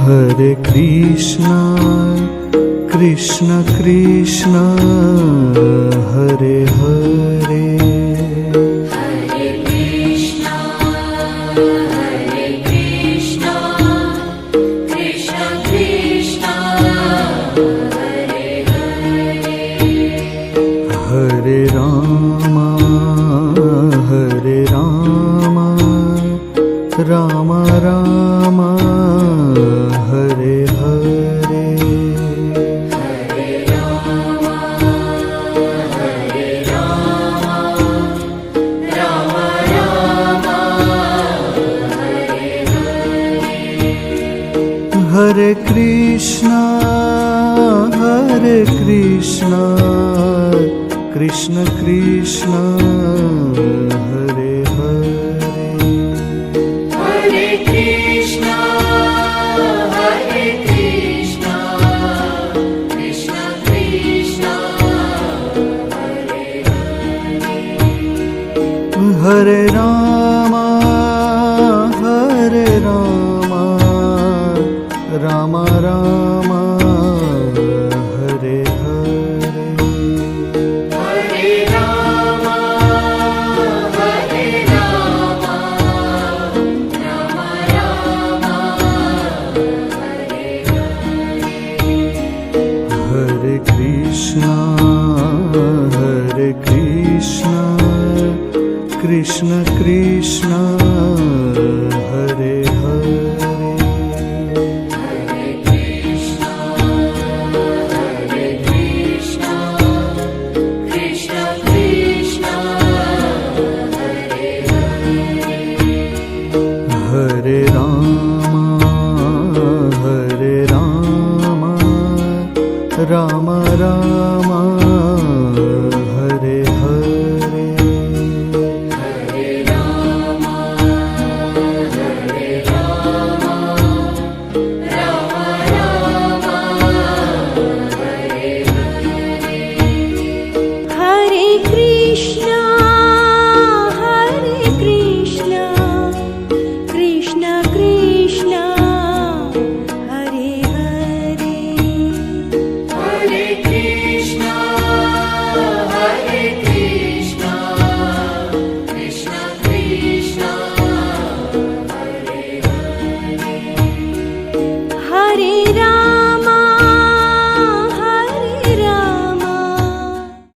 Hare Krishna, Krishna Krishna, Hare Hare. Hare Krishna, Krishna Krishna, Hare Hare. Hare Rama, Rama Rama, Hare Hare. Hare Rama, Rama Rama, Hare Hare. Hare Krishna, Krishna Krishna, Hare Hare. Hare Krishna, Krishna Krishna, Hare Hare. Hare Rama,